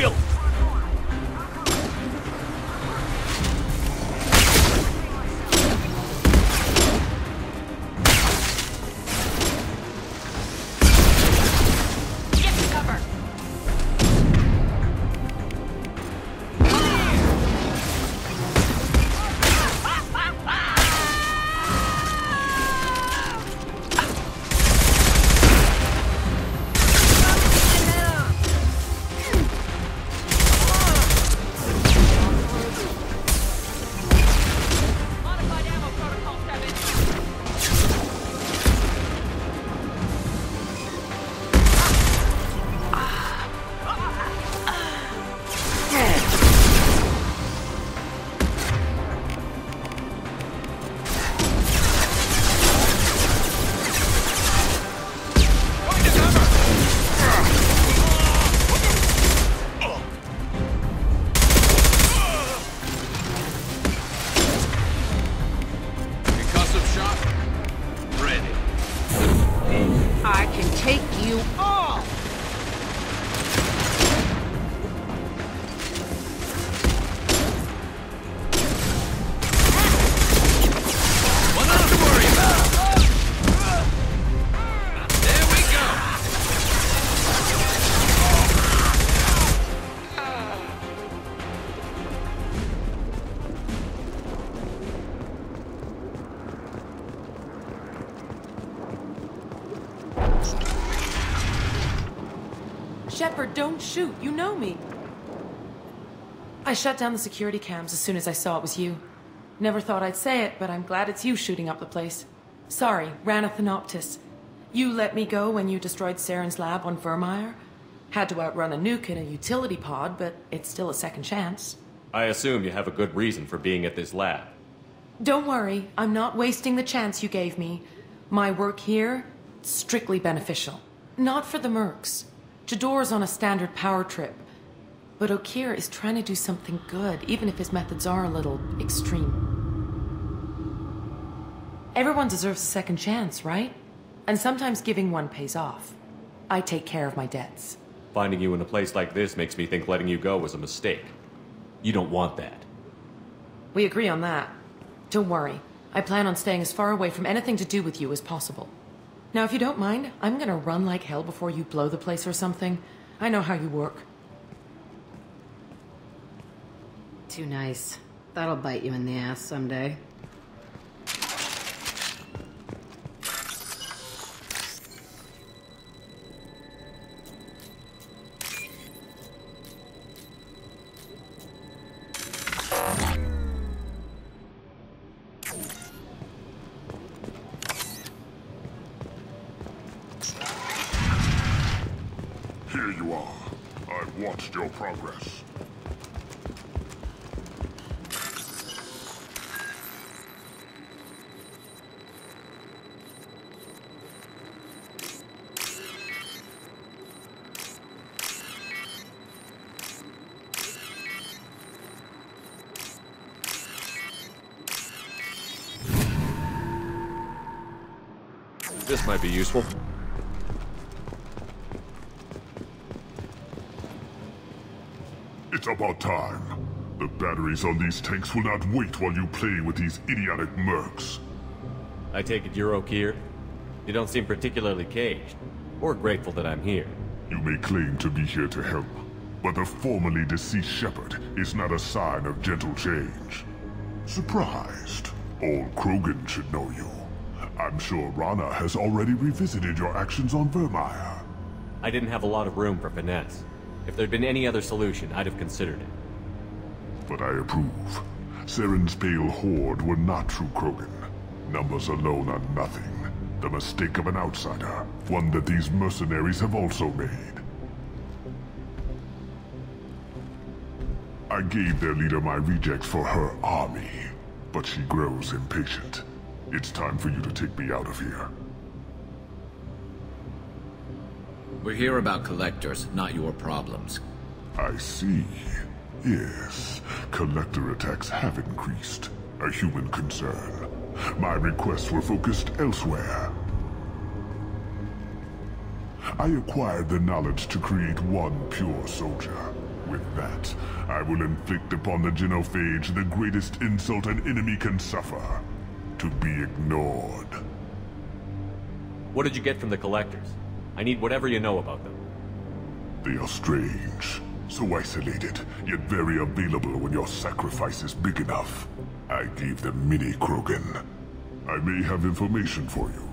shield! Shepard, don't shoot. You know me. I shut down the security cams as soon as I saw it was you. Never thought I'd say it, but I'm glad it's you shooting up the place. Sorry, Ranathanoptis. You let me go when you destroyed Saren's lab on Vermeer. Had to outrun a nuke in a utility pod, but it's still a second chance. I assume you have a good reason for being at this lab. Don't worry, I'm not wasting the chance you gave me. My work here, strictly beneficial. Not for the mercs. Jedore's on a standard power trip. But Okeer is trying to do something good, even if his methods are a little extreme. Everyone deserves a second chance, right? And sometimes giving one pays off. I take care of my debts. Finding you in a place like this makes me think letting you go was a mistake. You don't want that. We agree on that. Don't worry. I plan on staying as far away from anything to do with you as possible. Now, if you don't mind, I'm gonna run like hell before you blow the place or something. I know how you work. Too nice. That'll bite you in the ass someday. Here you are. I've watched your progress. This might be useful. It's about time. The batteries on these tanks will not wait while you play with these idiotic mercs. I take it you're Okeer? You don't seem particularly caged, or grateful that I'm here. You may claim to be here to help, but the formerly deceased Shepard is not a sign of gentle change. Surprised? All Krogan should know you. I'm sure Rana has already revisited your actions on Vermeer. I didn't have a lot of room for finesse. If there'd been any other solution, I'd have considered it. But I approve. Saren's pale horde were not true Krogan. Numbers alone are nothing. The mistake of an outsider. One that these mercenaries have also made. I gave their leader my rejects for her army, but she grows impatient. It's time for you to take me out of here. We're here about collectors, not your problems. I see. Yes, collector attacks have increased. A human concern. My requests were focused elsewhere. I acquired the knowledge to create one pure soldier. With that, I will inflict upon the genophage the greatest insult an enemy can suffer. To be ignored. What did you get from the collectors? I need whatever you know about them. They are strange. So isolated, yet very available when your sacrifice is big enough. I gave them mini Krogan. I may have information for you,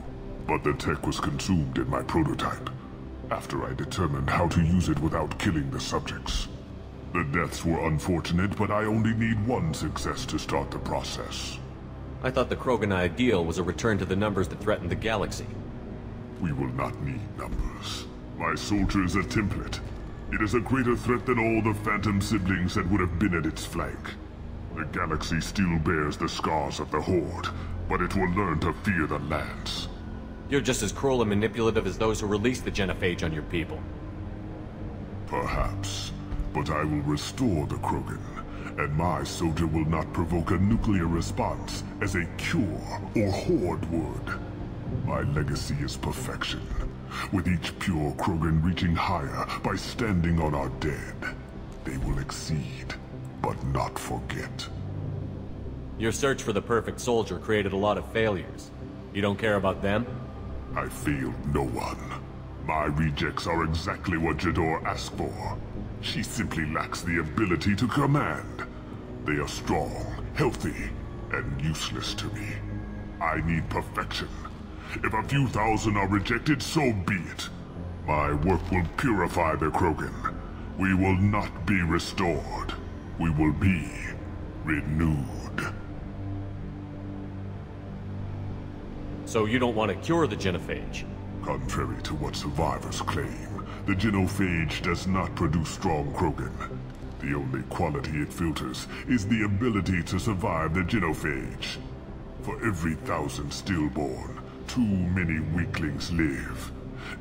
but the tech was consumed in my prototype, after I determined how to use it without killing the subjects. The deaths were unfortunate, but I only need one success to start the process. I thought the Krogan ideal was a return to the numbers that threatened the galaxy. We will not need numbers. My soldier is a template. It is a greater threat than all the Phantom siblings that would have been at its flank. The galaxy still bears the scars of the Horde, but it will learn to fear the Lance. You're just as cruel and manipulative as those who released the genophage on your people. Perhaps, but I will restore the Krogan, and my soldier will not provoke a nuclear response as a cure or Horde would. My legacy is perfection, with each pure Krogan reaching higher by standing on our dead. They will exceed, but not forget. Your search for the perfect soldier created a lot of failures. You don't care about them? I failed no one. My rejects are exactly what Jedore asked for. She simply lacks the ability to command. They are strong, healthy, and useless to me. I need perfection. If a few thousand are rejected, so be it. My work will purify the Krogan. We will not be restored. We will be renewed. So you don't want to cure the genophage? Contrary to what survivors claim, the genophage does not produce strong Krogan. The only quality it filters is the ability to survive the genophage. For every 1,000 stillborn, too many weaklings live.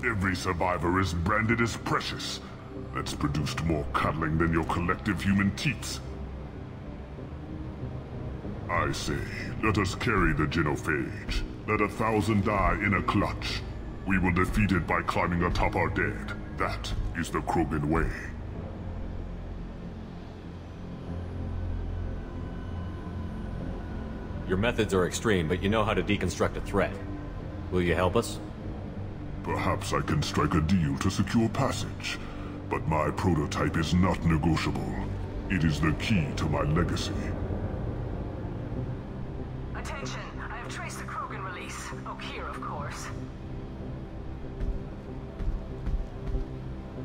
Every survivor is branded as precious. That's produced more cuddling than your collective human teats. I say, let us carry the genophage. Let 1,000 die in a clutch. We will defeat it by climbing atop our dead. That is the Krogan way. Your methods are extreme, but you know how to deconstruct a threat. Will you help us? Perhaps I can strike a deal to secure passage, but my prototype is not negotiable. It is the key to my legacy. Attention! I have traced the Krogan release. Oak here, of course.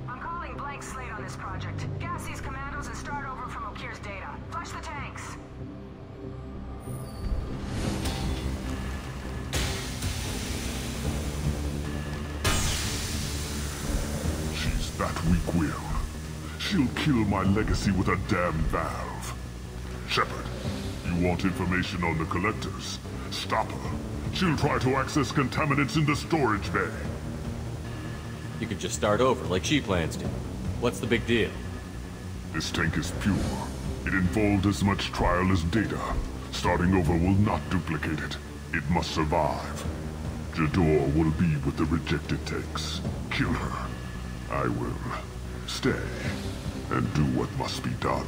I'm calling blank slate on this project. Gas these commandos and start over from Okir's data. Flush the tanks. She's that weak-willed. She'll kill my legacy with a damn valve. Shepard, you want information on the Collectors? Stop her. She'll try to access contaminants in the storage bay. You could just start over, like she plans to. What's the big deal? This tank is pure. It involved as much trial as data. Starting over will not duplicate it. It must survive. Jedore will be with the rejected tanks. Kill her. I will stay and do what must be done.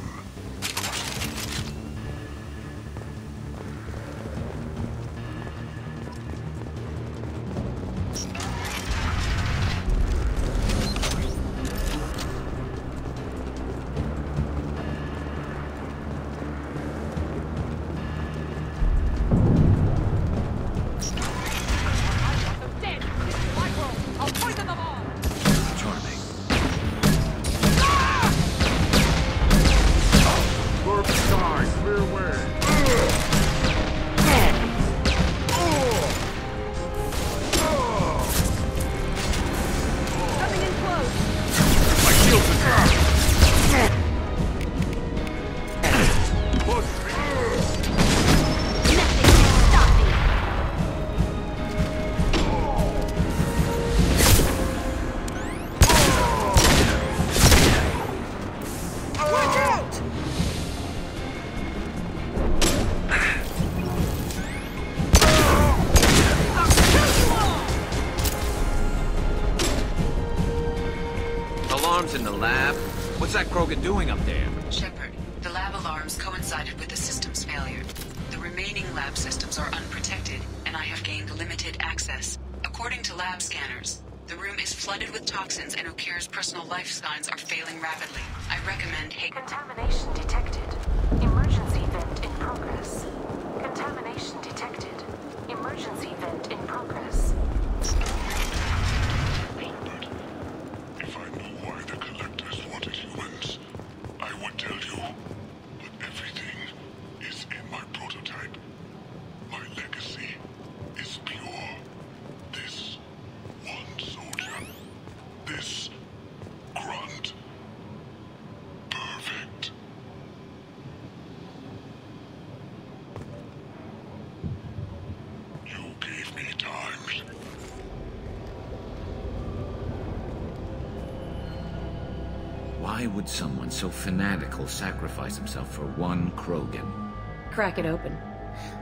What's that Krogan doing up there? Shepard, the lab alarms coincided with the system's failure. The remaining lab systems are unprotected, and I have gained limited access. According to lab scanners, the room is flooded with toxins and Okir's personal life signs are failing rapidly. I recommend Contamination detected. Emergency vent in progress. Contamination detected. Emergency vent in progress. Warlord, if I knew why the Collectors wanted humans, I would tell you. But everything is in my prototype. My legacy is pure. This one soldier. This grunt. Perfect. You gave me time. Why would someone so fanatical sacrifice himself for one Krogan? Crack it open.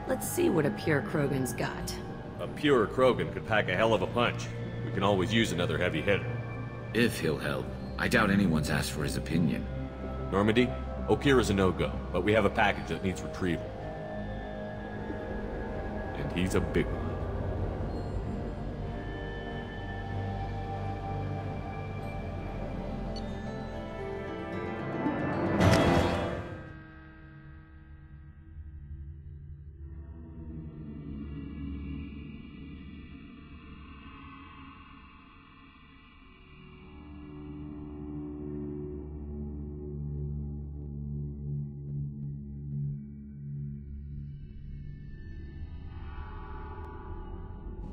Let's see what a pure Krogan's got. A pure Krogan could pack a hell of a punch. We can always use another heavy hitter. If he'll help. I doubt anyone's asked for his opinion. Normandy, Okir is a no-go, but we have a package that needs retrieval. And he's a big one.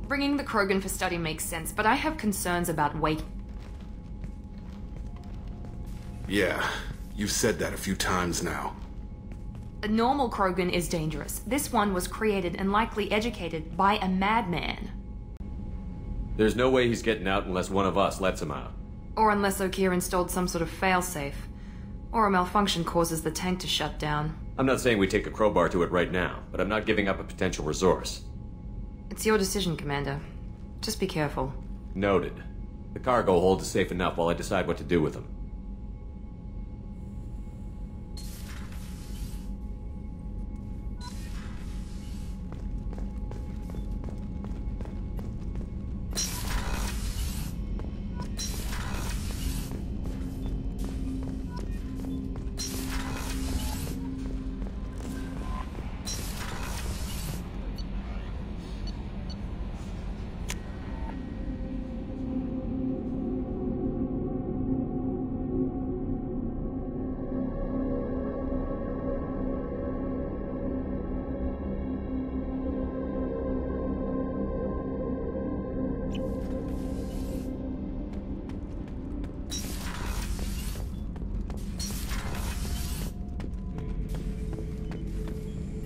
Bringing the Krogan for study makes sense, but I have concerns about weight. Yeah, you've said that a few times now. A normal Krogan is dangerous. This one was created and likely educated by a madman. There's no way he's getting out unless one of us lets him out. Or unless Okir installed some sort of failsafe. Or a malfunction causes the tank to shut down. I'm not saying we take a crowbar to it right now, but I'm not giving up a potential resource. It's your decision, Commander. Just be careful. Noted. The cargo hold is safe enough while I decide what to do with them.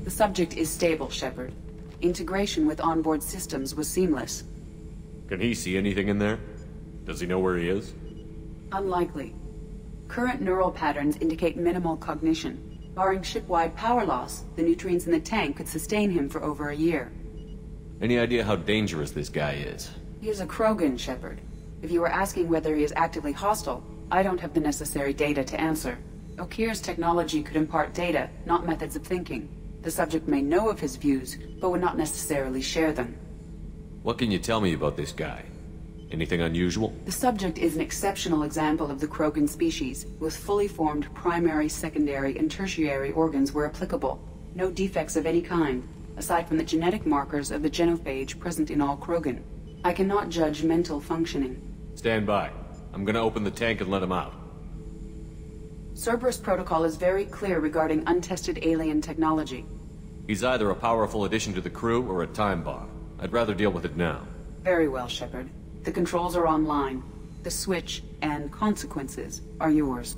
The subject is stable, Shepard. Integration with onboard systems was seamless. Can he see anything in there? Does he know where he is? Unlikely. Current neural patterns indicate minimal cognition. Barring ship-wide power loss, the nutrients in the tank could sustain him for over a year. Any idea how dangerous this guy is? He is a Krogan, Shepard. If you were asking whether he is actively hostile, I don't have the necessary data to answer. Okir's technology could impart data, not methods of thinking. The subject may know of his views, but would not necessarily share them. What can you tell me about this guy? Anything unusual? The subject is an exceptional example of the Krogan species, with fully formed primary, secondary, and tertiary organs where applicable. No defects of any kind, aside from the genetic markers of the genophage present in all Krogan. I cannot judge mental functioning. Stand by. I'm gonna open the tank and let him out. Cerberus protocol is very clear regarding untested alien technology. He's either a powerful addition to the crew or a time bomb. I'd rather deal with it now. Very well, Shepard. The controls are online. The switch and consequences are yours.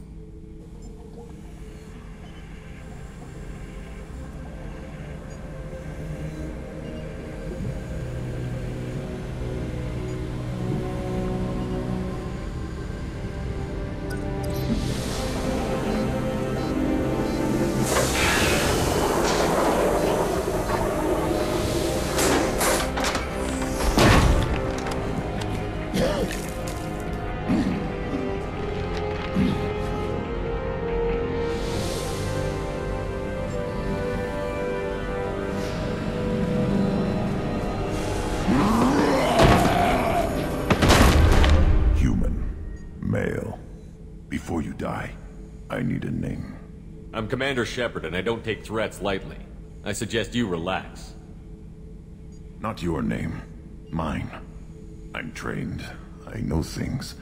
I'm Commander Shepard, and I don't take threats lightly. I suggest you relax. Not your name. Mine. I'm trained. I know things.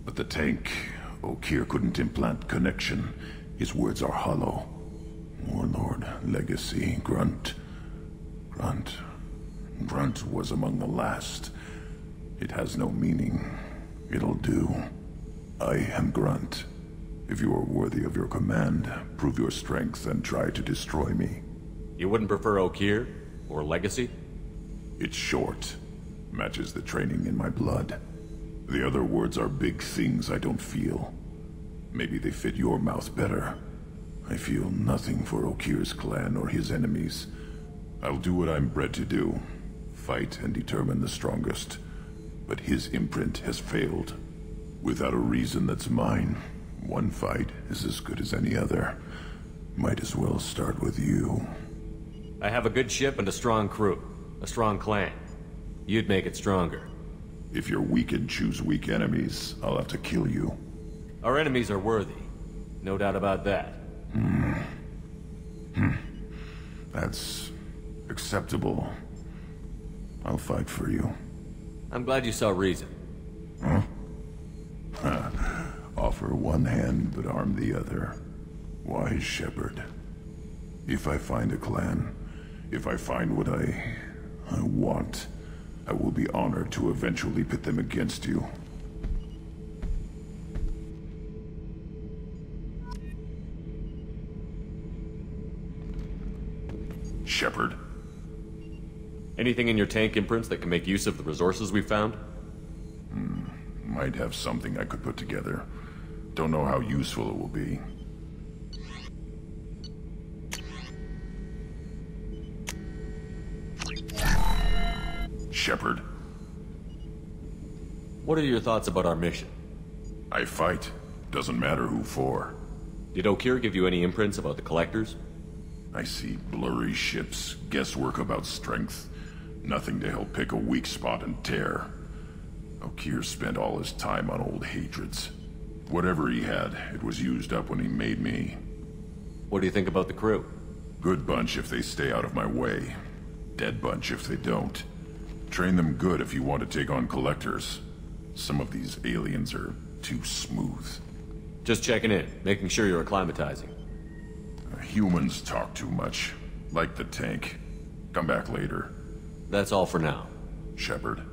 But the tank, Okeer couldn't implant connection. His words are hollow. Warlord, Legacy, Grunt. Grunt was among the last. It has no meaning. It'll do. I am Grunt. If you are worthy of your command, prove your strength and try to destroy me. You wouldn't prefer Okeer? Or Legacy? It's short. Matches the training in my blood. The other words are big things I don't feel. Maybe they fit your mouth better. I feel nothing for Okeer's clan or his enemies. I'll do what I'm bred to do. Fight and determine the strongest. But his imprint has failed. Without a reason that's mine, one fight is as good as any other. Might as well start with you. I have a good ship and a strong crew. A strong clan. You'd make it stronger. If you're weak and choose weak enemies, I'll have to kill you. Our enemies are worthy. No doubt about that. That's acceptable. I'll fight for you. I'm glad you saw reason. Huh? Offer one hand, but arm the other. Wise Shepard. If I find a clan, if I find what I want, I will be honored to eventually pit them against you. Shepard. Anything in your tank imprints that can make use of the resources we found? Might have something I could put together. Don't know how useful it will be. Shepard. What are your thoughts about our mission? I fight. Doesn't matter who for. Did Okeer give you any imprints about the Collectors? I see blurry ships, guesswork about strength. Nothing to help pick a weak spot and tear. Okeer spent all his time on old hatreds. Whatever he had, it was used up when he made me. What do you think about the crew? Good bunch if they stay out of my way. Dead bunch if they don't. Train them good if you want to take on Collectors. Some of these aliens are too smooth. Just checking in, making sure you're acclimatizing. Humans talk too much. Like the tank. Come back later. That's all for now. Shepard.